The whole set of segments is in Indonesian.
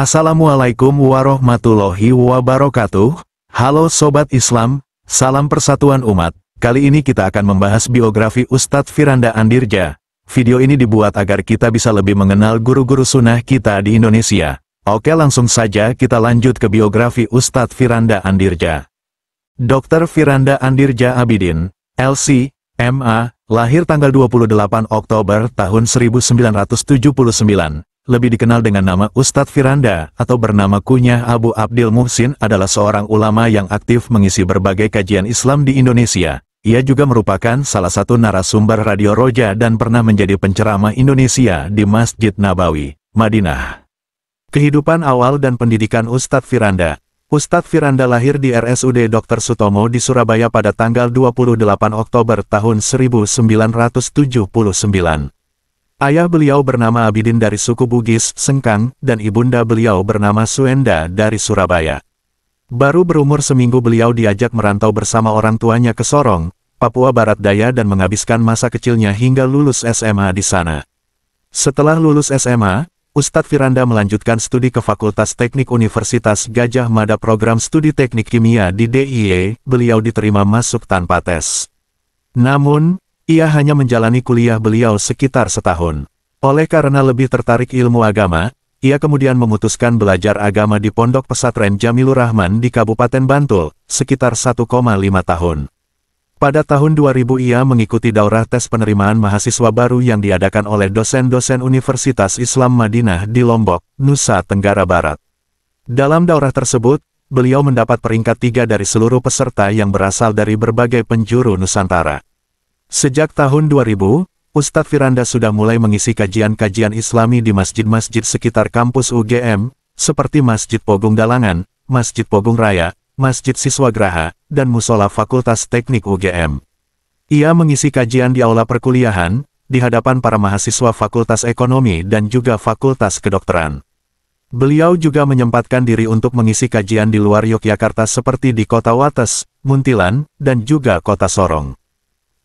Assalamualaikum warahmatullahi wabarakatuh. Halo Sobat Islam, salam persatuan umat. Kali ini kita akan membahas biografi Ustadz Firanda Andirja. Video ini dibuat agar kita bisa lebih mengenal guru-guru sunnah kita di Indonesia. Oke, langsung saja kita lanjut ke biografi Ustadz Firanda Andirja. Dr. Firanda Andirja Abidin, LC, MA, lahir tanggal 28 Oktober tahun 1979. Lebih dikenal dengan nama Ustadz Firanda, atau bernama kunyah Abu Abdil Muhsin, adalah seorang ulama yang aktif mengisi berbagai kajian Islam di Indonesia. Ia juga merupakan salah satu narasumber Radio Roja dan pernah menjadi penceramah Indonesia di Masjid Nabawi, Madinah. Kehidupan awal dan pendidikan Ustadz Firanda. Ustadz Firanda lahir di RSUD Dr. Sutomo di Surabaya pada tanggal 28 Oktober tahun 1979. Ayah beliau bernama Abidin dari suku Bugis, Sengkang, dan ibunda beliau bernama Suenda dari Surabaya. Baru berumur seminggu beliau diajak merantau bersama orang tuanya ke Sorong, Papua Barat Daya dan menghabiskan masa kecilnya hingga lulus SMA di sana. Setelah lulus SMA, Ustadz Firanda melanjutkan studi ke Fakultas Teknik Universitas Gadjah Mada program studi teknik kimia di DIY, beliau diterima masuk tanpa tes. Namun, ia hanya menjalani kuliah beliau sekitar setahun. Oleh karena lebih tertarik ilmu agama, ia kemudian memutuskan belajar agama di Pondok Pesantren Jamilur Rahman di Kabupaten Bantul, sekitar 1,5 tahun. Pada tahun 2000 ia mengikuti daurah tes penerimaan mahasiswa baru yang diadakan oleh dosen-dosen Universitas Islam Madinah di Lombok, Nusa Tenggara Barat. Dalam daurah tersebut, beliau mendapat peringkat 3 dari seluruh peserta yang berasal dari berbagai penjuru Nusantara. Sejak tahun 2000, Ustadz Firanda sudah mulai mengisi kajian-kajian Islami di masjid-masjid sekitar kampus UGM, seperti Masjid Pogung Dalangan, Masjid Pogung Raya, Masjid Siswagraha, dan Musola Fakultas Teknik UGM. Ia mengisi kajian di aula perkuliahan, di hadapan para mahasiswa Fakultas Ekonomi dan juga Fakultas Kedokteran. Beliau juga menyempatkan diri untuk mengisi kajian di luar Yogyakarta seperti di Kota Wates, Muntilan, dan juga Kota Sorong.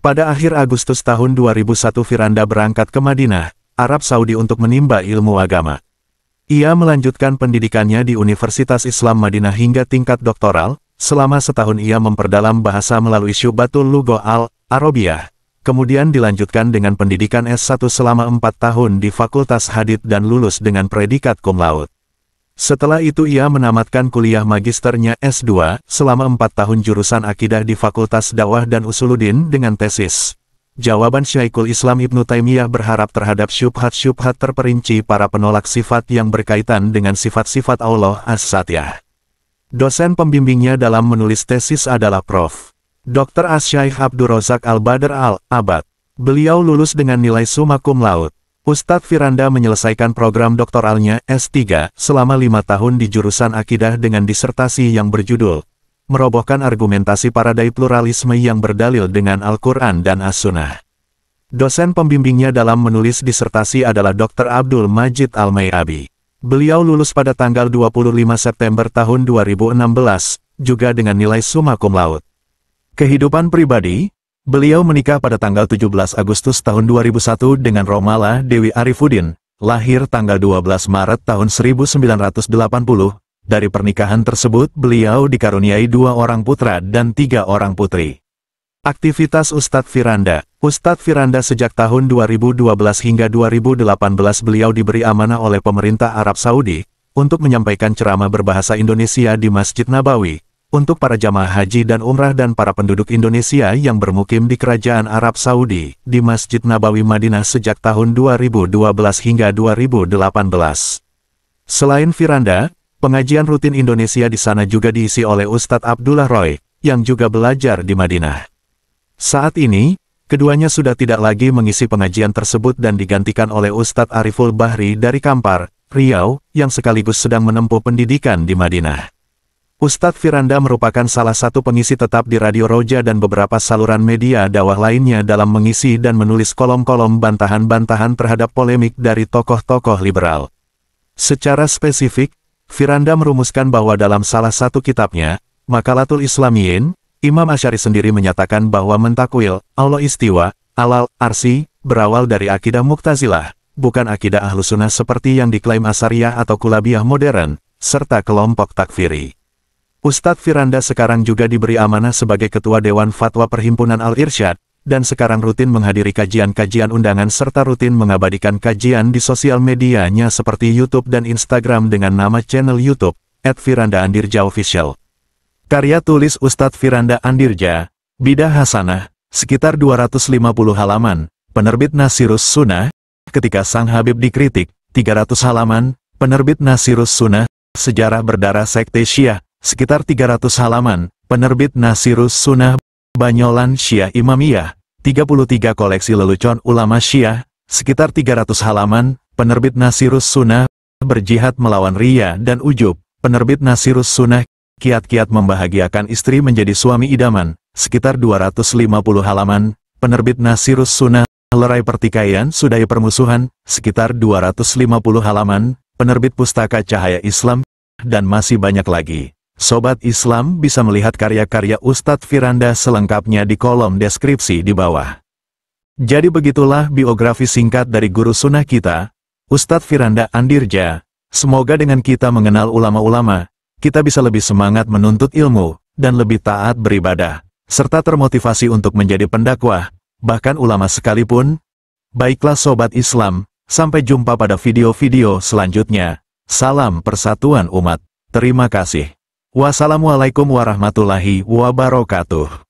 Pada akhir Agustus tahun 2001 Firanda berangkat ke Madinah, Arab Saudi untuk menimba ilmu agama. Ia melanjutkan pendidikannya di Universitas Islam Madinah hingga tingkat doktoral. Selama setahun ia memperdalam bahasa melalui Syubatul Lughah Al-Arabiyah. Kemudian dilanjutkan dengan pendidikan S1 selama 4 tahun di Fakultas Hadits dan lulus dengan predikat cum laude. Setelah itu ia menamatkan kuliah magisternya S2 selama 4 tahun jurusan Akidah di Fakultas Dakwah dan Usuluddin dengan tesis. Jawaban Syekhul Islam Ibnu Taimiyah berharap terhadap syubhat-syubhat terperinci para penolak sifat yang berkaitan dengan sifat-sifat Allah As-Satiyah. Dosen pembimbingnya dalam menulis tesis adalah Prof. Dr. Asy-Syaikh Abdur Razak Al-Badr Al-Abad. Beliau lulus dengan nilai summa cum laude. Ustadz Firanda menyelesaikan program doktoralnya S3 selama 5 tahun di jurusan Akidah dengan disertasi yang berjudul Merobohkan Argumentasi Paradai Pluralisme yang Berdalil dengan Al-Quran dan As-Sunnah. Dosen pembimbingnya dalam menulis disertasi adalah Dr. Abdul Majid Al-Maiabi. Beliau lulus pada tanggal 25 September tahun 2016, juga dengan nilai summa cum laude. Kehidupan pribadi, beliau menikah pada tanggal 17 Agustus tahun 2001 dengan Romala Dewi Arifuddin, lahir tanggal 12 Maret tahun 1980. Dari pernikahan tersebut beliau dikaruniai 2 orang putra dan 3 orang putri. Aktivitas Ustadz Firanda. Ustadz Firanda sejak tahun 2012 hingga 2018 beliau diberi amanah oleh pemerintah Arab Saudi untuk menyampaikan ceramah berbahasa Indonesia di Masjid Nabawi untuk para jamaah haji dan umrah dan para penduduk Indonesia yang bermukim di Kerajaan Arab Saudi di Masjid Nabawi Madinah sejak tahun 2012 hingga 2018. Selain Firanda, pengajian rutin Indonesia di sana juga diisi oleh Ustadz Abdullah Roy, yang juga belajar di Madinah. Saat ini, keduanya sudah tidak lagi mengisi pengajian tersebut dan digantikan oleh Ustadz Ariful Bahri dari Kampar, Riau, yang sekaligus sedang menempuh pendidikan di Madinah. Ustadz Firanda merupakan salah satu pengisi tetap di Radio Roja dan beberapa saluran media dakwah lainnya dalam mengisi dan menulis kolom-kolom bantahan-bantahan terhadap polemik dari tokoh-tokoh liberal. Secara spesifik, Firanda merumuskan bahwa dalam salah satu kitabnya, Maqalatul Islamiyin, Imam Asy'ari sendiri menyatakan bahwa mentakwil Allah istiwa, alal arsy, berawal dari akidah Mu'tazilah, bukan akidah Ahlussunnah seperti yang diklaim Asy'ariyah atau Kulabiyah modern, serta kelompok takfiri. Ustadz Firanda sekarang juga diberi amanah sebagai Ketua Dewan Fatwa Perhimpunan Al-Irsyad, dan sekarang rutin menghadiri kajian-kajian undangan serta rutin mengabadikan kajian di sosial medianya seperti YouTube dan Instagram dengan nama channel YouTube, @FirandaAndirjaOfficial. Karya tulis Ustadz Firanda Andirja, Bidah Hasanah, sekitar 250 halaman, penerbit Nasirus Sunnah, Ketika Sang Habib Dikritik, 300 halaman, penerbit Nasirus Sunnah, Sejarah Berdarah Sekte Syiah, sekitar 300 halaman, penerbit Nasirus Sunnah, Banyolan Syiah Imamiyah, 33 koleksi lelucon ulama Syiah, sekitar 300 halaman, penerbit Nasirus Sunnah, Berjihad Melawan Riya dan Ujub, penerbit Nasirus Sunnah, Kiat-kiat membahagiakan istri menjadi suami idaman, sekitar 250 halaman, penerbit Nasirus Sunnah, Lerai Pertikaian Sudai Permusuhan, sekitar 250 halaman, penerbit Pustaka Cahaya Islam, dan masih banyak lagi. Sobat Islam bisa melihat karya-karya Ustadz Firanda selengkapnya di kolom deskripsi di bawah. Jadi begitulah biografi singkat dari guru sunnah kita, Ustadz Firanda Andirja. Semoga dengan kita mengenal ulama-ulama, kita bisa lebih semangat menuntut ilmu, dan lebih taat beribadah, serta termotivasi untuk menjadi pendakwah, bahkan ulama sekalipun. Baiklah Sobat Islam, sampai jumpa pada video-video selanjutnya. Salam persatuan umat. Terima kasih. Wassalamualaikum warahmatullahi wabarakatuh.